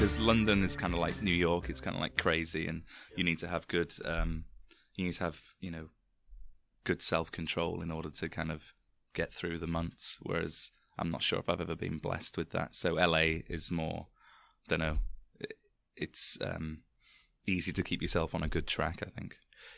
because London is kind of like New York. It's kind of like crazy, and you need to have good, good self-control in order to kind of get through the months. Whereas I'm not sure if I've ever been blessed with that. So LA is more, I don't know, it's easy to keep yourself on a good track, I think.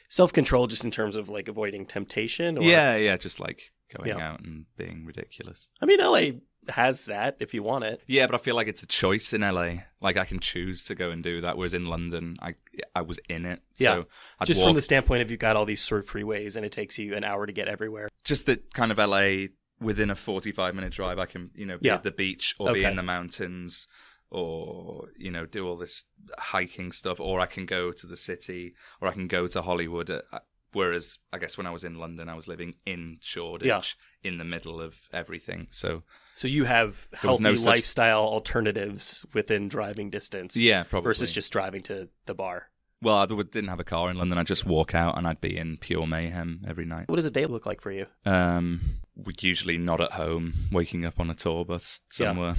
Self-control just in terms of like avoiding temptation? Or... Yeah, just like going out and being ridiculous. I mean, LA has that if you want it. Yeah, but I feel like it's a choice in LA. Like I can choose to go and do that, whereas in London, I was in it. So I'd just from the standpoint of you've got all these sort of freeways and it takes you an hour to get everywhere. Just that kind of LA, within a 45-minute drive, I can, be at the beach or be in the mountains or, do all this hiking stuff, or I can go to the city or I can go to Hollywood. Whereas I guess when I was in London, I was living in Shoreditch in the middle of everything. So you have healthy lifestyle alternatives within driving distance. Yeah, probably. Versus just driving to the bar. Well, I didn't have a car in London. I'd just walk out and I'd be in pure mayhem every night. What does a day look like for you? We're usually not at home, waking up on a tour bus somewhere.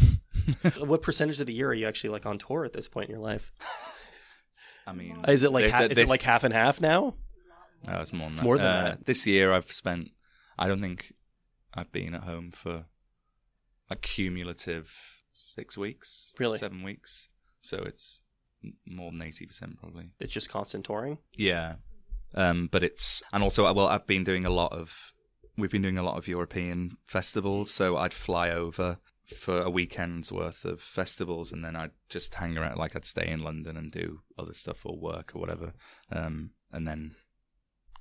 Yeah. What percentage of the year are you actually like on tour at this point in your life? I mean, is it like half and half now? No, it's more than that. More than that. This year I don't think I've been at home for a cumulative 6 weeks. Really? 7 weeks. So it's more than 80% probably. It's just constant touring? Yeah. But and also, we've been doing a lot of European festivals. So I'd fly over for a weekend's worth of festivals and then I'd just hang around, like I'd stay in London and do other stuff or work or whatever. And then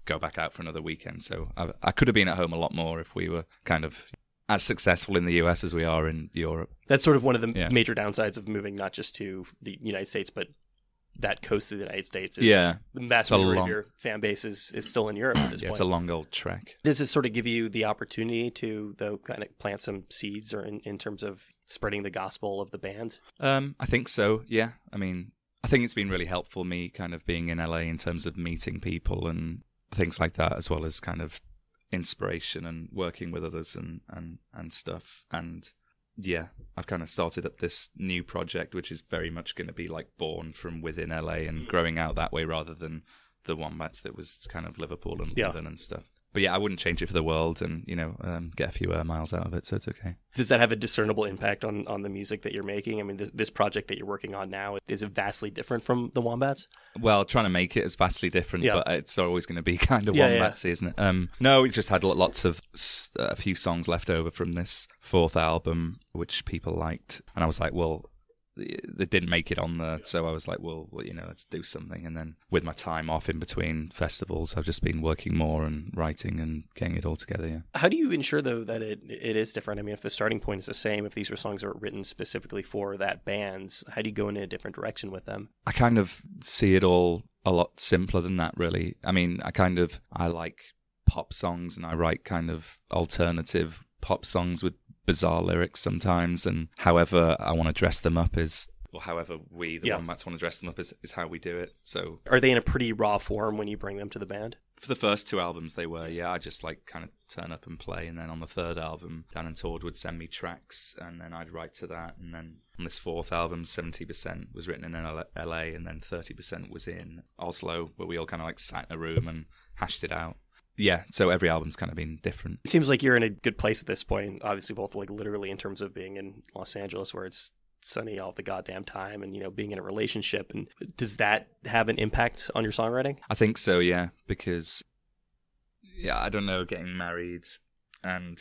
go back out for another weekend. So I could have been at home a lot more if we were kind of as successful in the US as we are in Europe. That's sort of one of the major downsides of moving not just to the United States, but that coast of the United States. The vast majority of your fan base is still in Europe at this point. It's a long old trek. Does this sort of give you the opportunity to, though, kind of plant some seeds or in terms of spreading the gospel of the band? I think so, yeah. I mean, I think it's been really helpful, me kind of being in LA in terms of meeting people and things like that, as well as kind of inspiration and working with others and stuff. And yeah, I've kind of started up this new project, which is very much going to be like born from within LA and growing out that way rather than the Wombats that was kind of Liverpool and London and stuff. But yeah, I wouldn't change it for the world and, get a few air miles out of it, so it's okay. Does that have a discernible impact on the music that you're making? I mean, this project that you're working on now, is it vastly different from the Wombats? Well, trying to make it is vastly different, but it's always going to be kind of Wombatsy, isn't it? No, we just had a few songs left over from this fourth album, which people liked. And I was like, well, they didn't make it on there, so I was like, well, let's do something. And then with my time off in between festivals, I've just been working more and writing and getting it all together. How do you ensure though that it is different? I mean, if the starting point is the same, if these were songs that were written specifically for that band, how do you go in a different direction with them? I kind of see it all a lot simpler than that, really. I mean, I like pop songs and I write kind of alternative pop songs with bizarre lyrics sometimes, and however I want to dress them up however we, the Wombats, want to dress them up is how we do it. So, are they in a pretty raw form when you bring them to the band? For the first two albums they were, I just like kind of turn up and play, and then on the third album, Dan and Tord would send me tracks, and then I'd write to that, and then on this fourth album, 70% was written in LA, and then 30% was in Oslo, where we all kind of like sat in a room and hashed it out. Yeah, so every album's kind of been different. It seems like you're in a good place at this point, obviously both like literally in terms of being in Los Angeles where it's sunny all the goddamn time and, being in a relationship. And does that have an impact on your songwriting? I think so, yeah, because, I don't know, getting married and,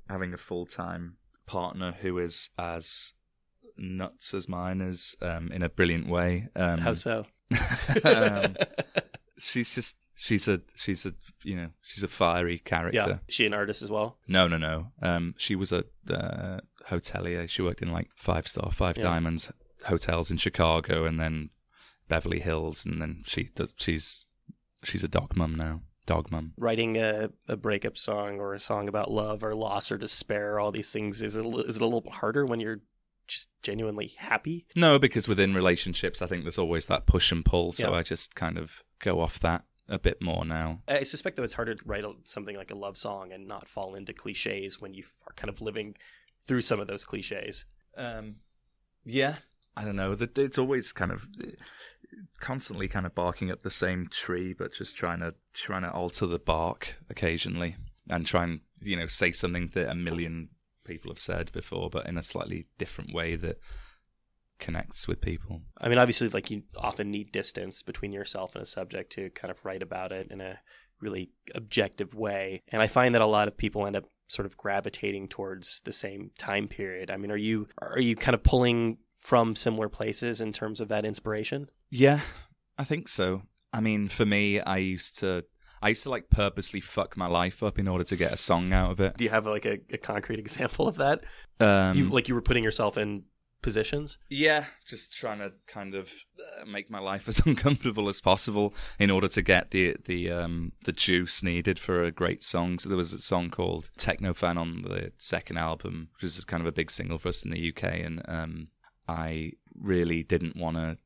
having a full-time partner who is as nuts as mine is in a brilliant way. How so? She's a fiery character. Yeah. Is she an artist as well? No. She was a hotelier. She worked in like five diamonds hotels in Chicago and then Beverly Hills, and then she's a dog mum now. Dog mum. Writing a breakup song or a song about love or loss or despair, all these things, is it a little bit harder when you're just genuinely happy? No, because within relationships, I think there's always that push and pull. So I just kind of go off that a bit more now. I suspect that it's harder to write something like a love song and not fall into cliches when you are kind of living through some of those cliches. Yeah, I don't know. It's always kind of constantly kind of barking up the same tree, but just trying to alter the bark occasionally and try and say something that a million people have said before, but in a slightly different way that connects with people. I mean, obviously, like, you often need distance between yourself and a subject to kind of write about it in a really objective way. And I find that a lot of people end up sort of gravitating towards the same time period. I mean, are you kind of pulling from similar places in terms of that inspiration? Yeah, I think so. I mean, for me, I used to like purposely fuck my life up in order to get a song out of it. Do you have like a concrete example of that? You were putting yourself in positions? Yeah, just trying to kind of make my life as uncomfortable as possible in order to get the juice needed for a great song. So there was a song called Techno Fan on the second album, which was kind of a big single for us in the UK, and I really didn't want to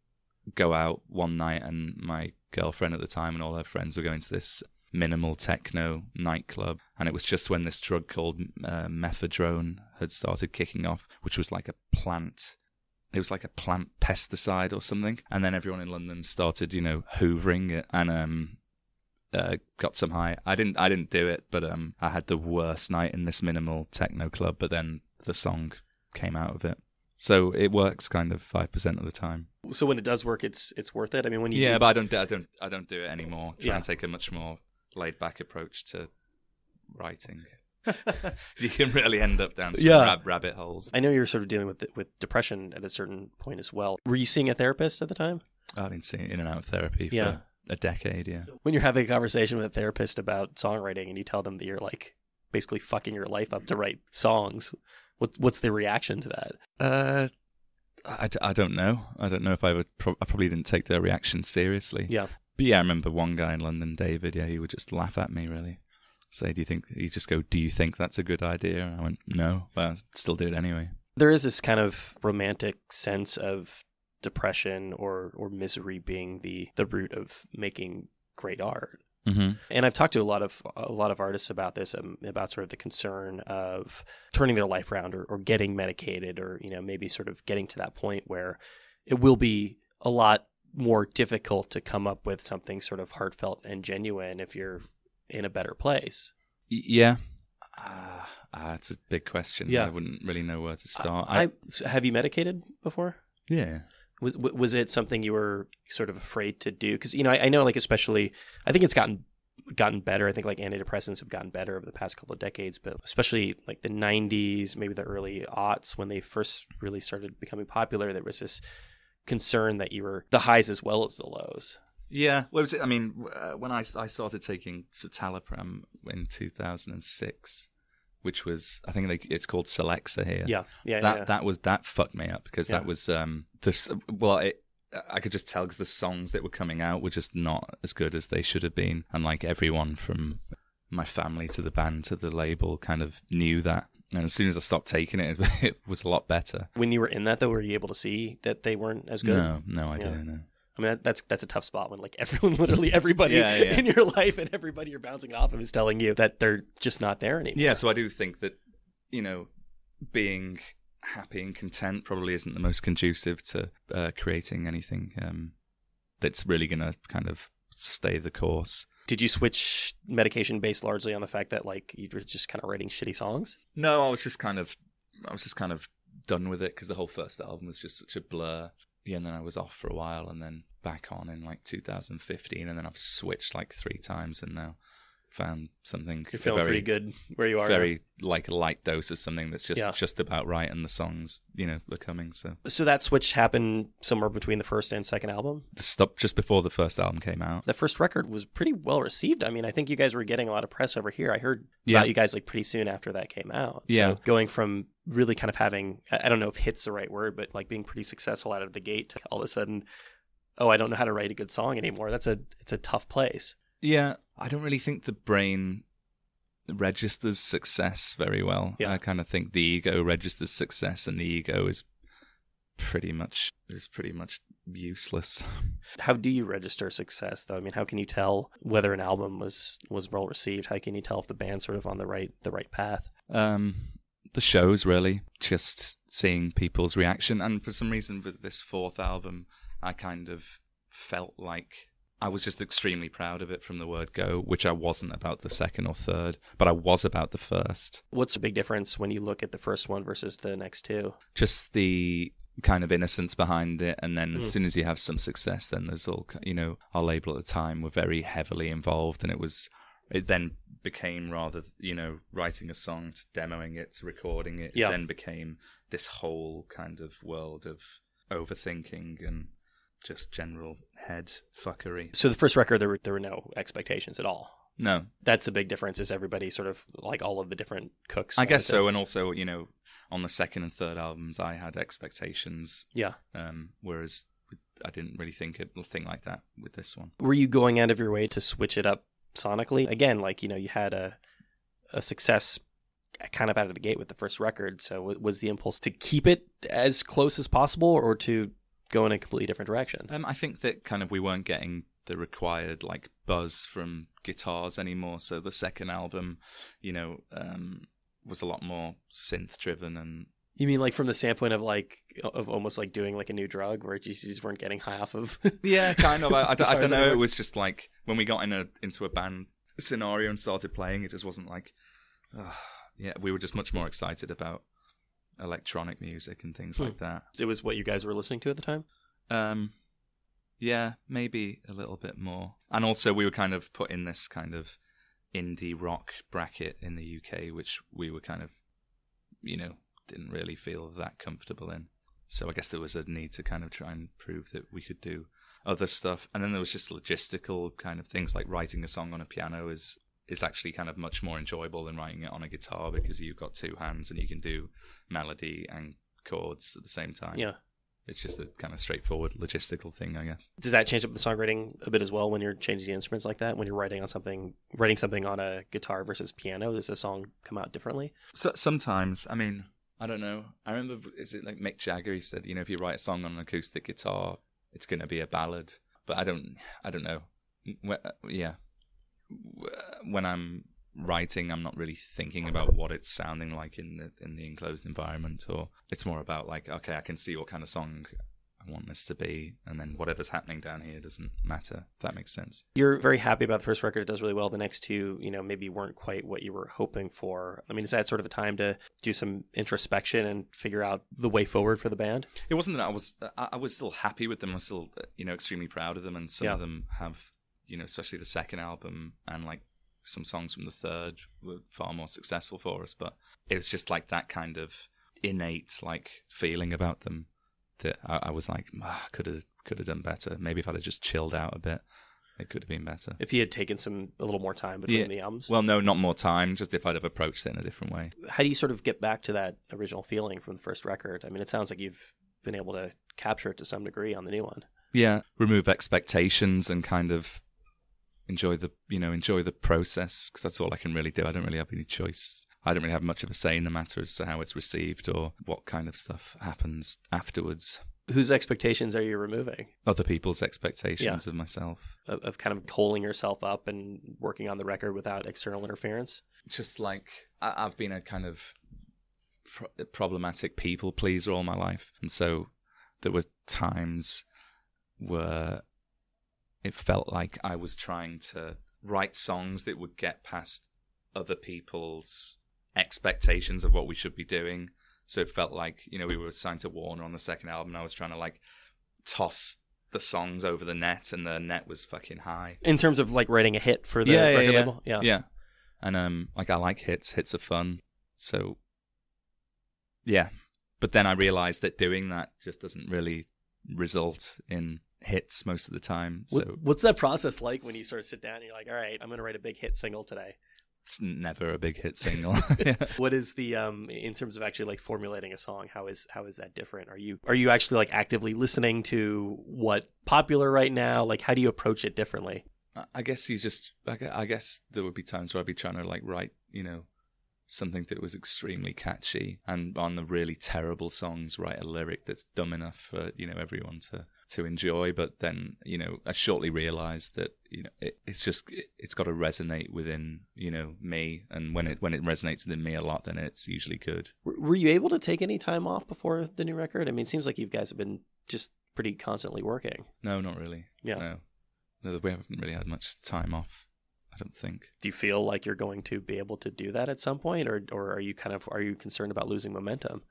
go out one night, and my girlfriend at the time and all her friends were going to this minimal techno nightclub, and it was just when this drug called mephedrone had started kicking off, which was like a plant. It was like a plant pesticide or something, and then everyone in London started, hoovering it and got some high. I didn't do it, but I had the worst night in this minimal techno club. But then the song came out of it, so it works kind of 5% of the time. So when it does work, it's worth it. I mean, when but I don't do it anymore. Try and take a much more laid back approach to writing. You can really end up down some rabbit holes. I know you're sort of dealing with depression at a certain point as well. Were you seeing a therapist at the time? I've been seeing in and out of therapy for a decade. Yeah. So when you're having a conversation with a therapist about songwriting and you tell them that you're like basically fucking your life up to write songs, what's the reaction to that? I don't know. I don't know if I would. I probably didn't take their reaction seriously. Yeah. But yeah, I remember one guy in London, David. Yeah, he would just laugh at me. Really, say, "Do you think that's a good idea?" And I went, "No," but I still do it anyway. There is this kind of romantic sense of depression or misery being the root of making great art. Mm-hmm. And I've talked to a lot of artists about this, about sort of the concern of turning their life around or getting medicated, or maybe sort of getting to that point where it will be a lot more difficult to come up with something sort of heartfelt and genuine if you're in a better place. Yeah. It's a big question. Yeah. I wouldn't really know where to start. Have you medicated before? Yeah. Was it something you were sort of afraid to do? Because I know, like, especially, I think it's gotten better. I think like antidepressants have gotten better over the past couple of decades, but especially like the 90s, maybe the early aughts, when they first really started becoming popular, there was this concern that you were the highs as well as the lows. Yeah. What was it? I mean, when I started taking citalopram in 2006, which was, I think it's called Celexa here. Yeah. That fucked me up, because that was I could just tell, because the songs that were coming out were just not as good as they should have been, and like everyone from my family to the band to the label kind of knew that. And as soon as I stopped taking it, it was a lot better. When you were in that, though, were you able to see that they weren't as good? No, I didn't. No. I mean, that's a tough spot when like everyone, literally everybody in your life and everybody you're bouncing off of is telling you that they're just not there anymore. Yeah, so I do think that, being happy and content probably isn't the most conducive to creating anything that's really going to kind of stay the course. Did you switch medication based largely on the fact that like you were just kind of writing shitty songs? No, I was just kind of done with it, because the whole first album was just such a blur. Yeah, and then I was off for a while, and then back on in like 2015, and then I've switched like 3 times, and now found something. You're feeling pretty good where you are. Very like a light dose of something that's just about right, and the songs are coming. So that switch happened somewhere between the first and second album. Just before the first album came out. The first record was pretty well received. I mean, I think you guys were getting a lot of press over here. I heard about you guys like pretty soon after that came out. Yeah, so going from really kind of having, I don't know if hit's the right word, but like being pretty successful out of the gate to all of a sudden, I don't know how to write a good song anymore. It's a tough place. Yeah, I don't really think the brain registers success very well. Yeah. I kind of think the ego registers success, and the ego is pretty much useless. How do you register success, though? I mean, how can you tell whether an album was well received? How can you tell if the band's sort of on the right path? The shows, really. Just seeing people's reaction. And for some reason, with this fourth album, I kind of felt like I was just extremely proud of it from the word go, which I wasn't about the second or third, but I was about the first. What's the big difference when you look at the first one versus the next two? Just the kind of innocence behind it, and then as soon as you have some success, then there's all, our label at the time were very heavily involved, and it then became rather, writing a song to demoing it to recording it, yeah. It then became this whole kind of world of overthinking and just general head fuckery. So the first record, there were no expectations at all. No. That's the big difference, is everybody sort of like all of the different cooks. I guess so. And also, on the second and third albums, I had expectations. Yeah. Whereas I didn't really think like that with this one. Were you going out of your way to switch it up sonically? Again, you had a success kind of out of the gate with the first record. So was the impulse to keep it as close as possible, or to go in a completely different direction? I think that kind of we weren't getting the required buzz from guitars anymore. So the second album, was a lot more synth driven. And you mean from the standpoint of almost doing a new drug, where you just weren't getting high off of? Yeah, kind of. I don't know. It was just when we got into a band scenario and started playing, it just wasn't we were just much more excited about electronic music and things like that. It was what you guys were listening to at the time? Yeah, maybe a little bit more. And also we were kind of put in this kind of indie rock bracket in the UK, which we were kind of, didn't really feel that comfortable in. So I guess there was a need to kind of try and prove that we could do other stuff. And then there was just logistical kind of things, like writing a song on a piano is actually kind of much more enjoyable than writing it on a guitar, because you've got two hands and you can do melody and chords at the same time. Yeah. It's just a kind of straightforward logistical thing, I guess. Does that change up the songwriting a bit as well when you're changing the instruments like that? When you're writing something on a guitar versus piano, does the song come out differently? So, sometimes. I mean, I don't know. I remember, is it Mick Jagger? He said, if you write a song on an acoustic guitar, it's going to be a ballad. But I don't know. Yeah. When I'm writing, I'm not really thinking about what it's sounding like in the enclosed environment, or it's more about okay, I can see what kind of song I want this to be, and then whatever's happening down here doesn't matter, if that makes sense. You're very happy about the first record. It does really well. The next two, maybe weren't quite what you were hoping for. I mean, is that sort of a time to do some introspection and figure out the way forward for the band? It wasn't that I was still happy with them. I was still extremely proud of them, and some of them have, especially the second album and some songs from the third were far more successful for us, but it was just that kind of innate feeling about them that I was could have done better. Maybe if I'd have just chilled out a bit, it could have been better. If you had taken a little more time between the albums? Well, no, not more time, just if I'd have approached it in a different way. How do you sort of get back to that original feeling from the first record? I mean, it sounds like you've been able to capture it to some degree on the new one. Yeah, remove expectations and kind of enjoy the process, because that's all I can really do. I don't really have any choice. I don't really have much of a say in the matter as to how it's received or what kind of stuff happens afterwards. Whose expectations are you removing? Other people's expectations of myself. Of kind of holding yourself up and working on the record without external interference? Just I've been a kind of problematic people pleaser all my life. And so there were times where it felt like I was trying to write songs that would get past other people's expectations of what we should be doing. So it felt like, we were signed to Warner on the second album, and I was trying to toss the songs over the net, and the net was fucking high. In terms of writing a hit for the record label? Yeah. And I like hits. Hits are fun. So yeah. But then I realized that doing that just doesn't really result in hits most of the time. So what's that process like when you sort of sit down and you're like, all right, I'm going to write a big hit single today? It's never a big hit single. Yeah. What is the in terms of actually formulating a song, how is that different? Are you actually actively listening to what popular right now? How do you approach it differently? I guess I guess there would be times where I'd be trying to write, something that was extremely catchy, and on the really terrible songs write a lyric that's dumb enough for everyone to to enjoy, but then, you know, I shortly realized that, you know, it's got to resonate within, you know, me, and when it resonates within me a lot, then it's usually good. Were you able to take any time off before the new record? I mean, it seems like you guys have been just pretty constantly working. No, not really. Yeah. No, we haven't really had much time off, I don't think. Do you feel like you're going to be able to do that at some point, or are you concerned about losing momentum?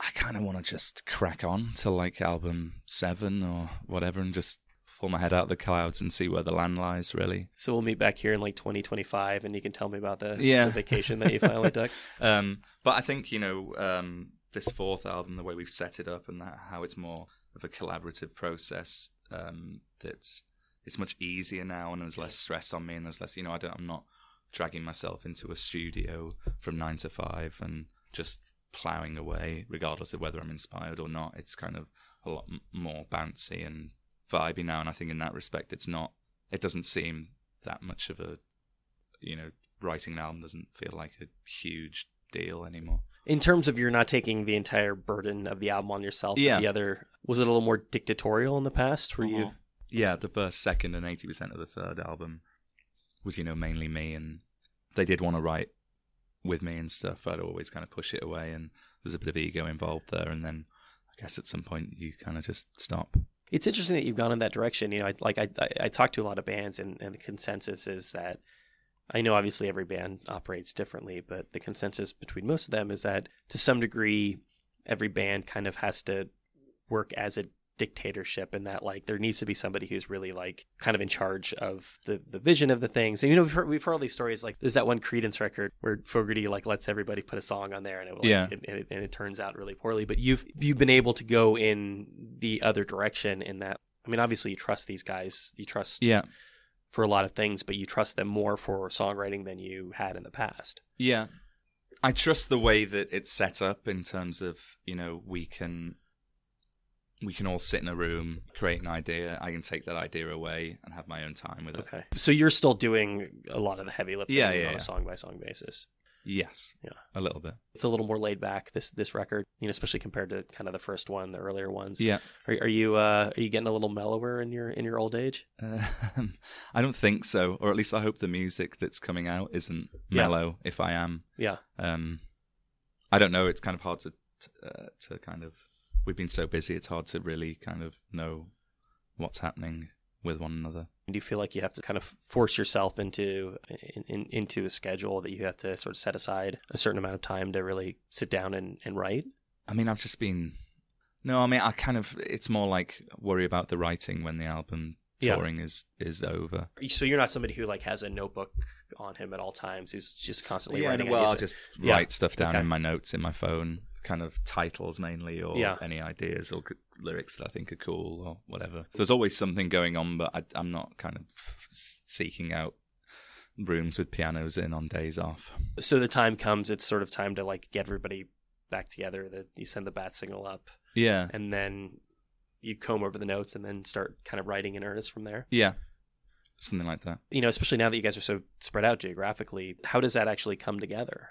I kind of want to just crack on to like album 7 or whatever and just pull my head out of the clouds and see where the land lies, really. So we'll meet back here in like 2025 and you can tell me about the vacation that you finally took. But I think, you know, this 4th album, the way we've set it up and how it's more of a collaborative process, that's it's much easier now and there's less stress on me and there's less, you know, I'm not dragging myself into a studio from 9 to 5 and just plowing away regardless of whether I'm inspired or not. It's kind of a lot more bouncy and vibey now, and I think in that respect it doesn't seem that much of a, you know, writing an album doesn't feel like a huge deal anymore. In terms of you're not taking the entire burden of the album on yourself, yeah. Was it a little more dictatorial in the past? Were you? Yeah, the first, second, and 80% of the third album was, you know, mainly me, and they did want to write with me and stuff, but I'd always kind of push it away, and there's a bit of ego involved there, and then I guess at some point you kind of just stop. It's interesting that you've gone in that direction. You know, I talk to a lot of bands, and the consensus is that, I know obviously every band operates differently, but the consensus between most of them is that to some degree, every band kind of has to work as a dictatorship, and that like there needs to be somebody who's really like kind of in charge of the vision of the things. And you know, we've heard all these stories. Like there's that one Creedence record where Fogerty like lets everybody put a song on there, and it turns out really poorly. But you've been able to go in the other direction in that. I mean, obviously you trust these guys. You trust for a lot of things, but you trust them more for songwriting than you had in the past. Yeah, I trust the way that it's set up in terms of, you know, we can all sit in a room, create an idea. I can take that idea away and have my own time with it. Okay. So you're still doing a lot of the heavy lifting on a song-by-song basis? Yes. Yeah. A little bit. It's a little more laid back, this record, you know, especially compared to kind of the first one, the earlier ones. Yeah. Are you getting a little mellower in your old age? I don't think so, or at least I hope the music that's coming out isn't mellow if I am. Yeah. I don't know. It's kind of hard to kind of... We've been so busy, it's hard to really kind of know what's happening with one another. Do you feel like you have to kind of force yourself into a schedule that you have to sort of set aside a certain amount of time to really sit down and write? I mean, I've just been... No, I mean, it's more like worry about the writing when the album touring is over. So you're not somebody who like has a notebook on him at all times, who's just constantly writing? Well, I'll just write stuff down in my notes in my phone, kind of titles mainly, or any ideas or lyrics that I think are cool or whatever. There's always something going on, but I'm not kind of seeking out rooms with pianos in on days off. So the time comes, it's sort of time to like get everybody back together, that you send the bat signal up. Yeah. And then you comb over the notes and then start kind of writing in earnest from there. Yeah. Something like that. You know, especially now that you guys are so spread out geographically, how does that actually come together?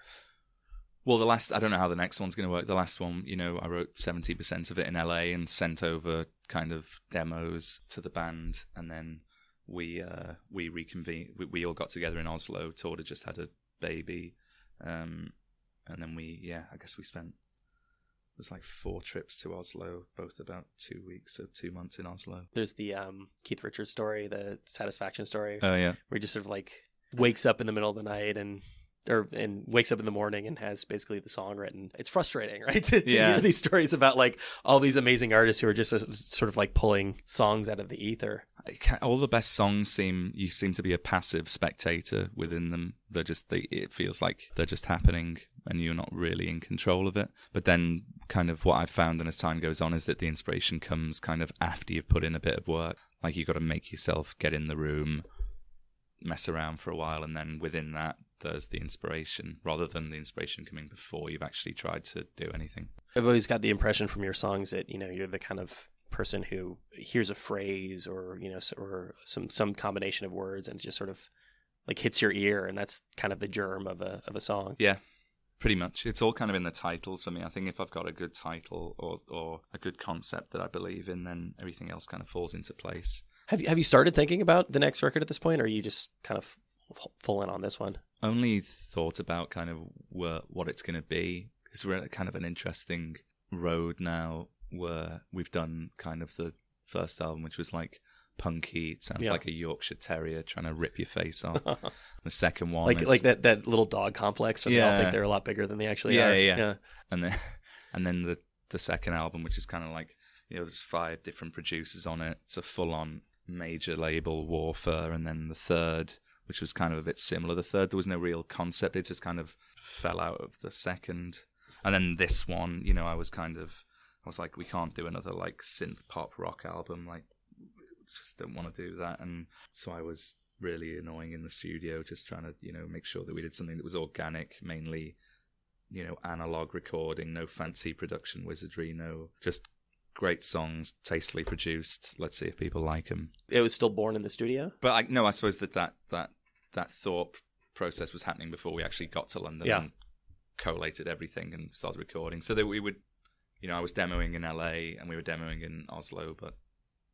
Well, I don't know how the next one's going to work. The last one, you know, I wrote 70% of it in LA and sent over kind of demos to the band. And then we reconvened. We all got together in Oslo. Torda just had a baby. And then I guess we spent, it was like 4 trips to Oslo, both about 2 weeks, so 2 months in Oslo. There's the Keith Richards story, the Satisfaction story. Oh, yeah. Where he just sort of like wakes up in the middle of the night and wakes up in the morning and has basically the song written. It's frustrating, right? to hear these stories about like all these amazing artists who are just sort of like pulling songs out of the ether. All the best songs seem to be a passive spectator within them. It feels like they're just happening and you're not really in control of it. But then kind of what I've found, and as time goes on, is that the inspiration comes kind of after you've put in a bit of work. Like you've got to make yourself get in the room, mess around for a while, and then within that there's the inspiration, rather than the inspiration coming before you've actually tried to do anything. I've always got the impression from your songs that, you know, you're the kind of person who hears a phrase or, you know, or some combination of words and just sort of like hits your ear, and that's kind of the germ of a song. Yeah. Pretty much. It's all kind of in the titles for me. I think if I've got a good title or a good concept that I believe in, then everything else kind of falls into place. Have you started thinking about the next record at this point, or are you just kind of full in on this one? Only thought about kind of what it's going to be, because we're at kind of an interesting road now where we've done kind of the first album, which was like punky. It sounds like a Yorkshire Terrier trying to rip your face off. The second one like that little dog complex where they all think they're a lot bigger than they actually are. Yeah. And then the second album, which is kind of like, there's 5 different producers on it. It's a full-on major label warfare. And then the third, which was kind of a bit similar. The third, there was no real concept. It just kind of fell out of the second. And then this one, I was like, we can't do another like synth pop rock album. Like, just don't want to do that. And so I was really annoying in the studio, just trying to, make sure that we did something that was organic, mainly, analog recording, no fancy production wizardry, no, just great songs, tastefully produced. Let's see if people like them. It was still born in the studio? But I suppose that thought process was happening before we actually got to London and collated everything and started recording. So that we would, I was demoing in LA and we were demoing in Oslo, but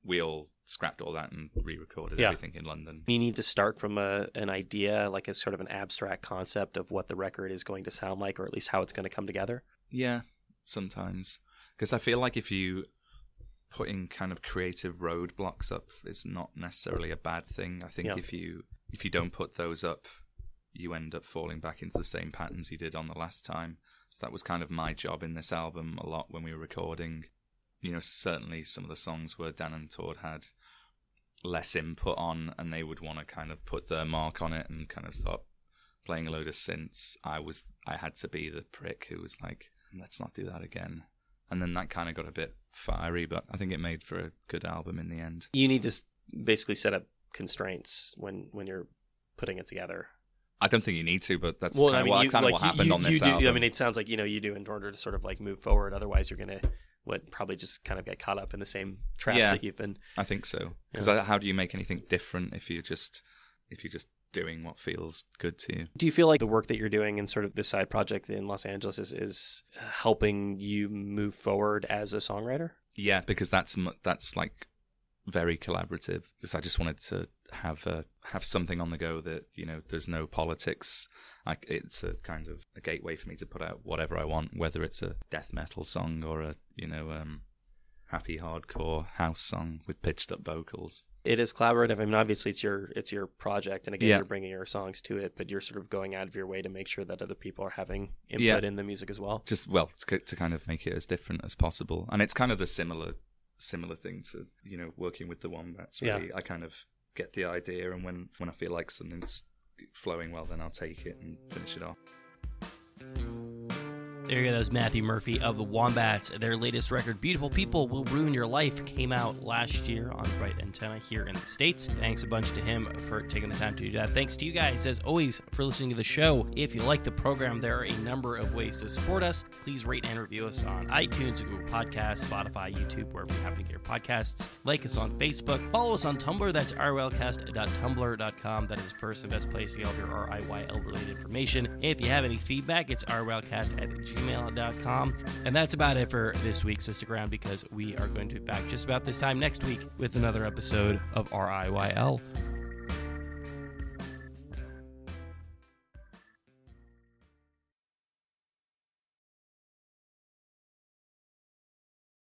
we all scrapped all that and re-recorded everything in London. You need to start from an idea, like a sort of an abstract concept of what the record is going to sound like, or at least how it's going to come together. Yeah, sometimes. Because I feel like if you putting kind of creative roadblocks up, it's not necessarily a bad thing. I think if you don't put those up, you end up falling back into the same patterns you did on the last time. So that was kind of my job in this album a lot when we were recording. Certainly some of the songs where Dan and Tord had less input on, and they would want to kind of put their mark on it and kind of start playing a load of synths. I had to be the prick who was like, let's not do that again. And then that kind of got a bit fiery, but I think it made for a good album in the end. You need to basically set up constraints when you're putting it together. I don't think you need to, but that's what happened on this album. I mean, it sounds like, you do in order to sort of like move forward. Otherwise, you're going to probably just kind of get caught up in the same traps that you've been. I think so. Because how do you make anything different if you're just doing what feels good to you? Do you feel like the work that you're doing in sort of this side project in Los Angeles is helping you move forward as a songwriter? Yeah, because that's like very collaborative. Because I just wanted to have something on the go that, there's no politics. It's a kind of a gateway for me to put out whatever I want, whether it's a death metal song or a happy hardcore house song with pitched up vocals. It is collaborative. I mean, obviously it's your project, and again, you're bringing your songs to it, but you're sort of going out of your way to make sure that other people are having input in the music as well. Just to kind of make it as different as possible, and it's kind of the similar thing to working with the Wombats. Really, I kind of get the idea, and when I feel like something's flowing well, then I'll take it and finish it off. There you go. That was Matthew Murphy of the Wombats. Their latest record, Beautiful People Will Ruin Your Life, came out last year on Bright Antenna here in the States. Thanks a bunch to him for taking the time to do that. Thanks to you guys, as always, for listening to the show. If you like the program, there are a number of ways to support us. Please rate and review us on iTunes, Google Podcasts, Spotify, YouTube, wherever you happen to get your podcasts. Like us on Facebook. Follow us on Tumblr. That's rylcast.tumblr.com. That is the first and best place to get all of your RIYL-related information. If you have any feedback, it's rylcast@gmail.com. And that's about it for this week, so stick around because we are going to be back just about this time next week with another episode of RIYL.